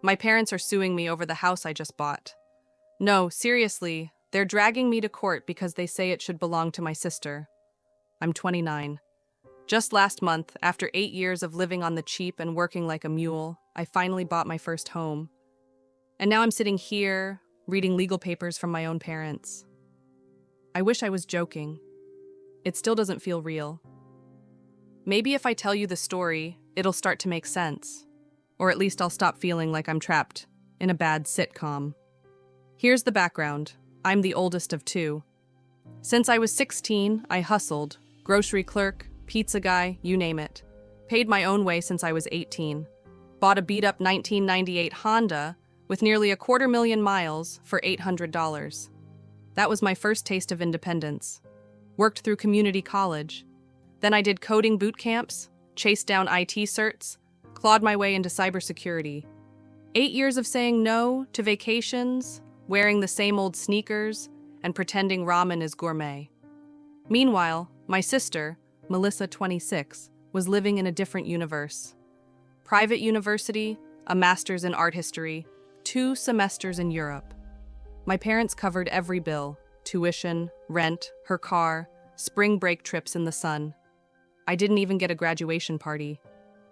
My parents are suing me over the house I just bought. No, seriously, they're dragging me to court because they say it should belong to my sister. I'm 29. Just last month, after 8 years of living on the cheap and working like a mule, I finally bought my first home. And now I'm sitting here, reading legal papers from my own parents. I wish I was joking. It still doesn't feel real. Maybe if I tell you the story, it'll start to make sense. Or at least I'll stop feeling like I'm trapped in a bad sitcom. Here's the background. I'm the oldest of two. Since I was 16, I hustled. Grocery clerk, pizza guy, you name it. Paid my own way since I was 18. Bought a beat-up 1998 Honda with nearly 250,000 miles for $800. That was my first taste of independence. Worked through community college. Then I did coding boot camps, chased down IT certs, clawed my way into cybersecurity. 8 years of saying no to vacations, wearing the same old sneakers, and pretending ramen is gourmet. Meanwhile, my sister, Melissa, 26, was living in a different universe. Private university, a master's in art history, 2 semesters in Europe. My parents covered every bill: tuition, rent, her car, spring break trips in the sun. I didn't even get a graduation party.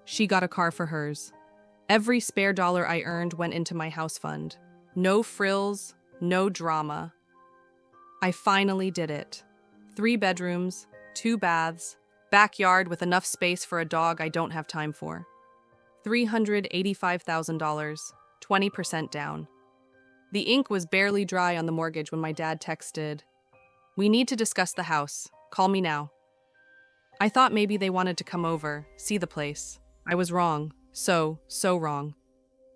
She got a car for hers. Every spare dollar I earned went into my house fund. No frills, no drama. I finally did it. 3 bedrooms, 2 baths, backyard with enough space for a dog I don't have time for. $385,000, 20% down. The ink was barely dry on the mortgage when my dad texted, "We need to discuss the house. Call me now." I thought maybe they wanted to come over, see the place. I was wrong. So wrong.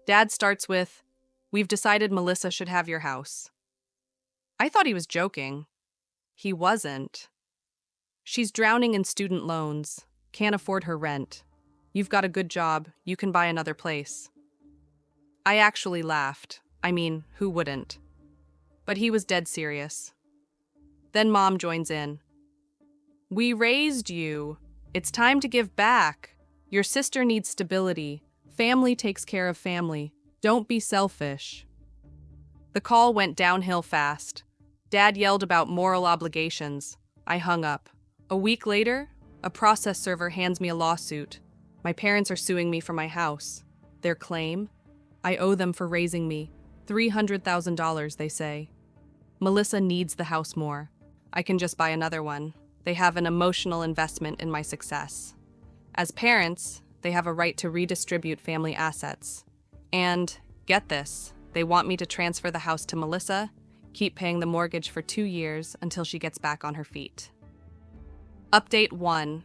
Dad starts with, "We've decided Melissa should have your house." I thought he was joking. He wasn't. She's drowning in student loans, can't afford her rent. You've got a good job, you can buy another place. I actually laughed. I mean, who wouldn't? But he was dead serious. Then Mom joins in. "We raised you. It's time to give back. Your sister needs stability. Family takes care of family. Don't be selfish." The call went downhill fast. Dad yelled about moral obligations. I hung up. A week later, a process server hands me a lawsuit. My parents are suing me for my house. Their claim? I owe them for raising me. $300,000, they say. Melissa needs the house more. I can just buy another one. They have an emotional investment in my success. As parents, they have a right to redistribute family assets. And, get this, they want me to transfer the house to Melissa, keep paying the mortgage for 2 years until she gets back on her feet. Update 1.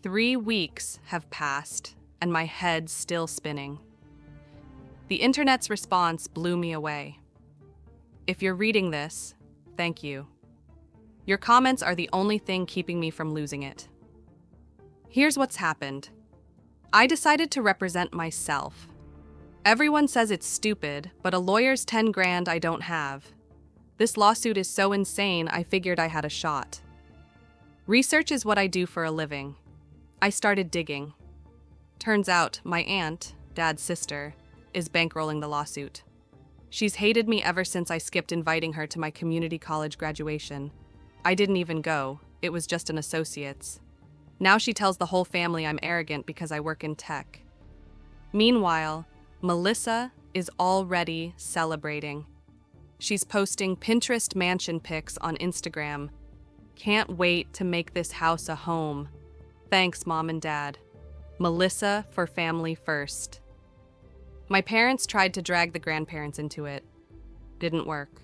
3 weeks have passed, and my head's still spinning. The internet's response blew me away. If you're reading this, thank you. Your comments are the only thing keeping me from losing it. Here's what's happened. I decided to represent myself. Everyone says it's stupid, but a lawyer's 10 grand I don't have. This lawsuit is so insane, I figured I had a shot. Research is what I do for a living. I started digging. Turns out my aunt, Dad's sister, is bankrolling the lawsuit. She's hated me ever since I skipped inviting her to my community college graduation. I didn't even go, it was just an associate's. Now she tells the whole family I'm arrogant because I work in tech. Meanwhile, Melissa is already celebrating. She's posting Pinterest mansion pics on Instagram. "Can't wait to make this house a home. Thanks, Mom and Dad. Melissa for family first." My parents tried to drag the grandparents into it. Didn't work.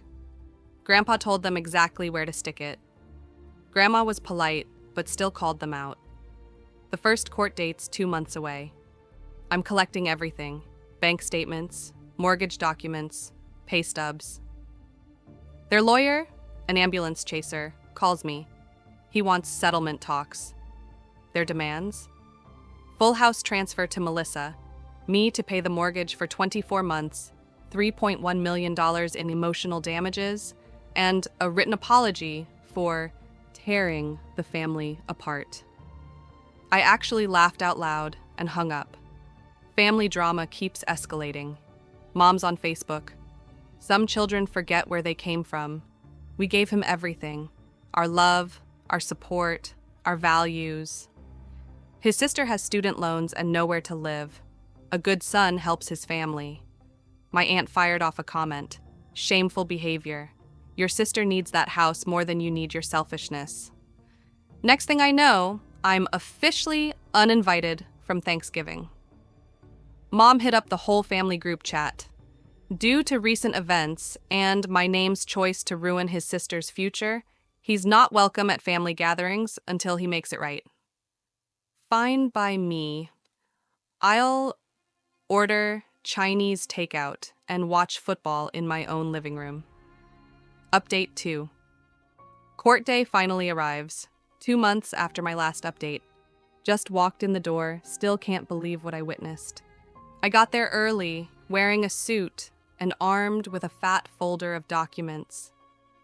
Grandpa told them exactly where to stick it. Grandma was polite, but still called them out. The first court date's 2 months away. I'm collecting everything: bank statements, mortgage documents, pay stubs. Their lawyer, an ambulance chaser, calls me. He wants settlement talks. Their demands? Full house transfer to Melissa, me to pay the mortgage for 24 months, $3.1 million in emotional damages, and a written apology for tearing the family apart. I actually laughed out loud and hung up. Family drama keeps escalating. Mom's on Facebook. Some children forget where they came from. We gave him everything. Our love, our support, our values. His sister has student loans and nowhere to live. A good son helps his family. My aunt fired off a comment. Shameful behavior. Your sister needs that house more than you need your selfishness. Next thing I know, I'm officially uninvited from Thanksgiving. Mom hit up the whole family group chat. Due to recent events and my name's choice to ruin his sister's future, he's not welcome at family gatherings until he makes it right. Fine by me. I'll order Chinese takeout and watch football in my own living room. Update 2. Court day finally arrives, 2 months after my last update. Just walked in the door, still can't believe what I witnessed. I got there early, wearing a suit and armed with a fat folder of documents.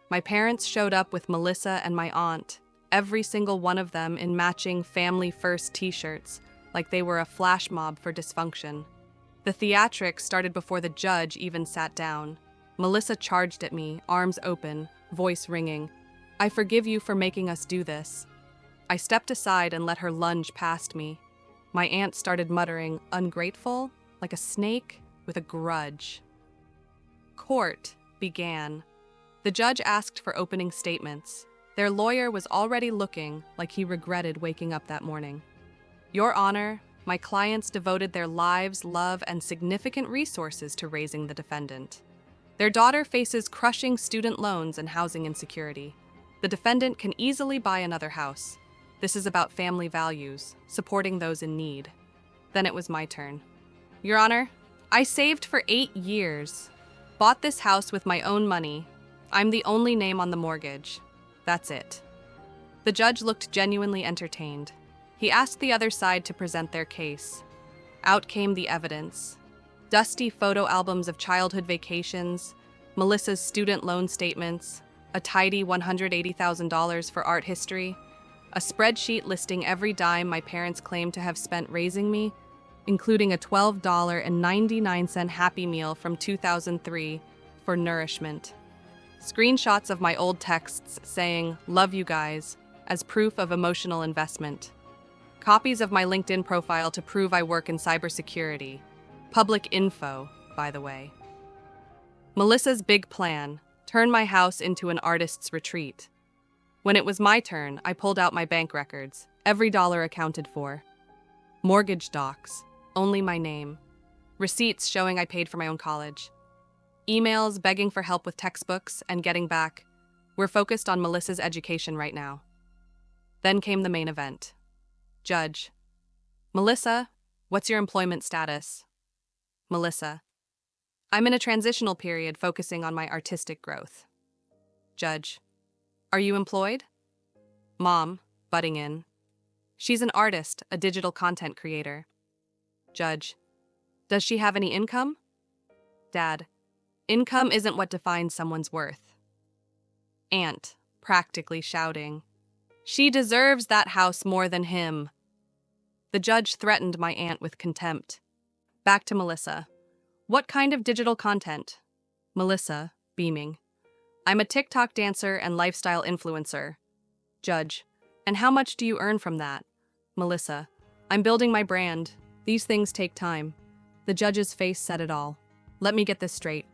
My parents showed up with Melissa and my aunt, every single one of them in matching Family First t-shirts, like they were a flash mob for dysfunction. The theatrics started before the judge even sat down. Melissa charged at me, arms open, voice ringing. "I forgive you for making us do this." I stepped aside and let her lunge past me. My aunt started muttering, "Ungrateful?" like a snake with a grudge. Court began. The judge asked for opening statements. Their lawyer was already looking like he regretted waking up that morning. "Your Honor, my clients devoted their lives, love, and significant resources to raising the defendant. Their daughter faces crushing student loans and housing insecurity. The defendant can easily buy another house. This is about family values, supporting those in need." Then it was my turn. "Your Honor, I saved for 8 years. Bought this house with my own money. I'm the only name on the mortgage. That's it." The judge looked genuinely entertained. He asked the other side to present their case. Out came the evidence. Dusty photo albums of childhood vacations, Melissa's student loan statements, a tidy $180,000 for art history, a spreadsheet listing every dime my parents claimed to have spent raising me, including a $12.99 Happy Meal from 2003 for nourishment. Screenshots of my old texts saying, "Love you guys," as proof of emotional investment. Copies of my LinkedIn profile to prove I work in cybersecurity. Public info, by the way. Melissa's big plan: turn my house into an artist's retreat. When it was my turn, I pulled out my bank records, every dollar accounted for. Mortgage docs, only my name. Receipts showing I paid for my own college. Emails begging for help with textbooks and getting back, "We're focused on Melissa's education right now." Then came the main event. Judge: "Melissa, what's your employment status?" Melissa: "I'm in a transitional period focusing on my artistic growth." Judge: "Are you employed?" Mom, butting in: "She's an artist, a digital content creator." Judge: "Does she have any income?" Dad: "Income isn't what defines someone's worth." Aunt, practically shouting: "She deserves that house more than him." The judge threatened my aunt with contempt. Back to Melissa: "What kind of digital content?" Melissa, beaming: "I'm a TikTok dancer and lifestyle influencer." Judge: "And how much do you earn from that?" Melissa: "I'm building my brand. These things take time." The judge's face said it all. "Let me get this straight.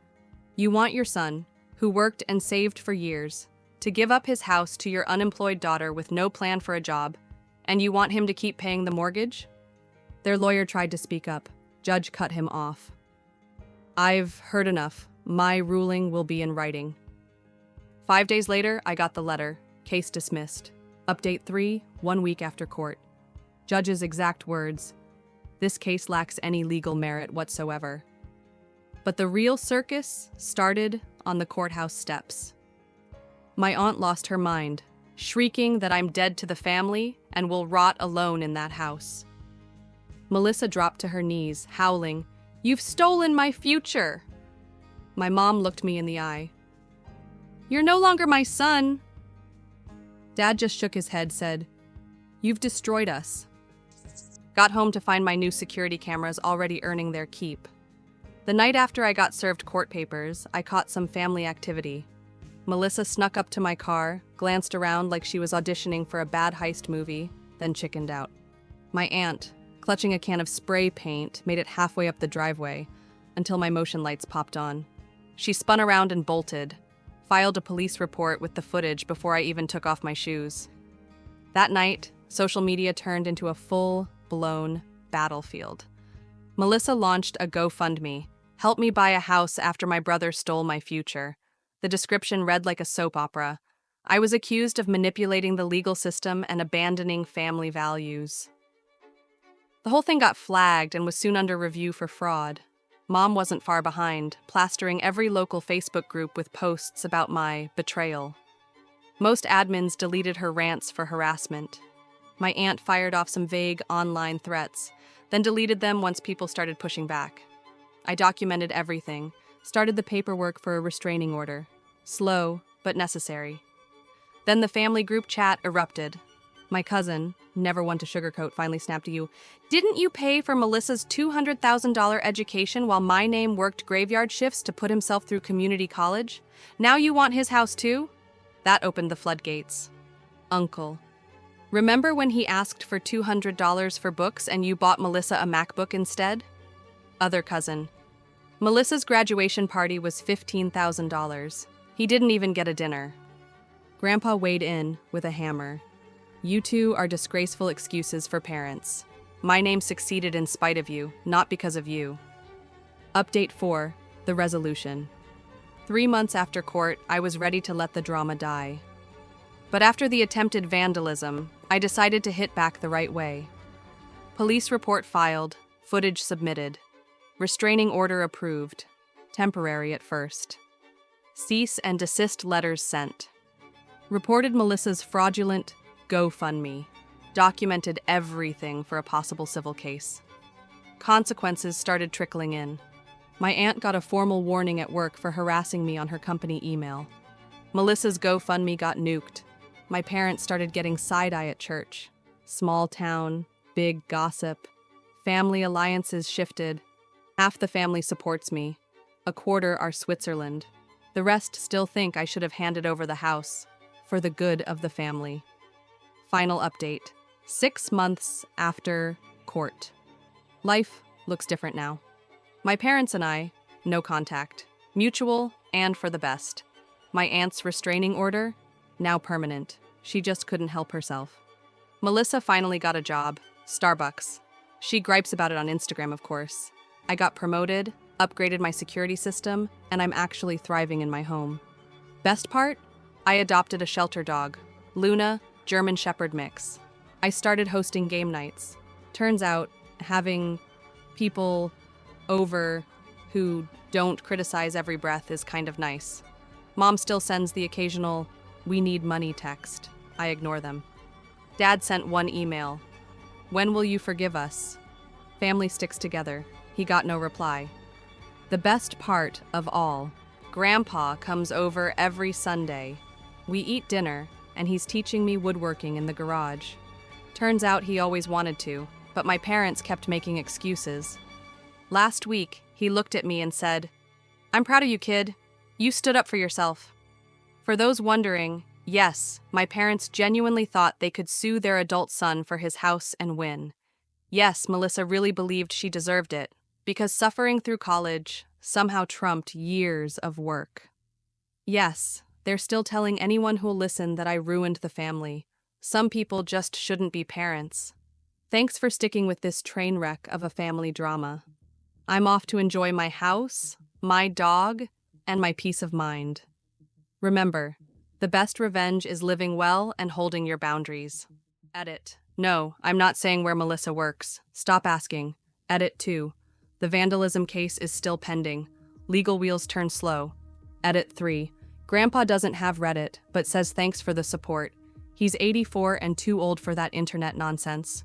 You want your son, who worked and saved for years, to give up his house to your unemployed daughter with no plan for a job, and you want him to keep paying the mortgage?" Their lawyer tried to speak up. Judge cut him off. "I've heard enough. My ruling will be in writing." 5 days later, I got the letter. Case dismissed. Update 3, 1 week after court. Judge's exact words: "This case lacks any legal merit whatsoever." But the real circus started on the courthouse steps. My aunt lost her mind, shrieking that I'm dead to the family and will rot alone in that house. Melissa dropped to her knees, howling, "You've stolen my future!" My mom looked me in the eye. "You're no longer my son." Dad just shook his head, said, "You've destroyed us." Got home to find my new security cameras already earning their keep. The night after I got served court papers, I caught some family activity. Melissa snuck up to my car, glanced around like she was auditioning for a bad heist movie, then chickened out. My aunt, clutching a can of spray paint, made it halfway up the driveway until my motion lights popped on. She spun around and bolted, filed a police report with the footage before I even took off my shoes. That night, social media turned into a full-blown battlefield. Melissa launched a GoFundMe, "Help me buy a house after my brother stole my future." The description read like a soap opera. I was accused of manipulating the legal system and abandoning family values. The whole thing got flagged and was soon under review for fraud. Mom wasn't far behind, plastering every local Facebook group with posts about my betrayal. Most admins deleted her rants for harassment. My aunt fired off some vague online threats, then deleted them once people started pushing back. I documented everything, started the paperwork for a restraining order. Slow, but necessary. Then the family group chat erupted. My cousin, never one to sugarcoat, finally snapped to you, "Didn't you pay for Melissa's $200,000 education while my name worked graveyard shifts to put himself through community college? Now you want his house too?" That opened the floodgates. Uncle. Remember when he asked for $200 for books and you bought Melissa a MacBook instead? Other cousin. Melissa's graduation party was $15,000. He didn't even get a dinner. Grandpa weighed in with a hammer. "You two are disgraceful excuses for parents. My name succeeded in spite of you, not because of you." Update 4, the resolution. 3 months after court, I was ready to let the drama die. But after the attempted vandalism, I decided to hit back the right way. Police report filed, footage submitted. Restraining order approved. Temporary at first. Cease and desist letters sent. Reported Melissa's fraudulent GoFundMe. Documented everything for a possible civil case. Consequences started trickling in. My aunt got a formal warning at work for harassing me on her company email. Melissa's GoFundMe got nuked. My parents started getting side-eye at church. Small town, big gossip. Family alliances shifted. Half the family supports me. A quarter are Switzerland. The rest still think I should have handed over the house, for the good of the family. Final update. 6 months after court. Life looks different now. My parents and I, no contact. Mutual and for the best. My aunt's restraining order, now permanent. She just couldn't help herself. Melissa finally got a job, Starbucks. She gripes about it on Instagram, of course. I got promoted, upgraded my security system, and I'm actually thriving in my home. Best part? I adopted a shelter dog, Luna, German Shepherd mix. I started hosting game nights. Turns out, having people over who don't criticize every breath is kind of nice. Mom still sends the occasional, "We need money" text. I ignore them. Dad sent one email. "When will you forgive us?" Family sticks together. He got no reply. The best part of all, Grandpa comes over every Sunday. We eat dinner, and he's teaching me woodworking in the garage. Turns out he always wanted to, but my parents kept making excuses. Last week, he looked at me and said, "I'm proud of you, kid. You stood up for yourself." For those wondering, yes, my parents genuinely thought they could sue their adult son for his house and win. Yes, Melissa really believed she deserved it, because suffering through college somehow trumped years of work. Yes, they're still telling anyone who'll listen that I ruined the family. Some people just shouldn't be parents. Thanks for sticking with this train wreck of a family drama. I'm off to enjoy my house, my dog, and my peace of mind. Remember, the best revenge is living well and holding your boundaries. Edit. No, I'm not saying where Melissa works. Stop asking. Edit 2. The vandalism case is still pending. Legal wheels turn slow. Edit 3. Grandpa doesn't have Reddit, but says thanks for the support. He's 84 and too old for that internet nonsense.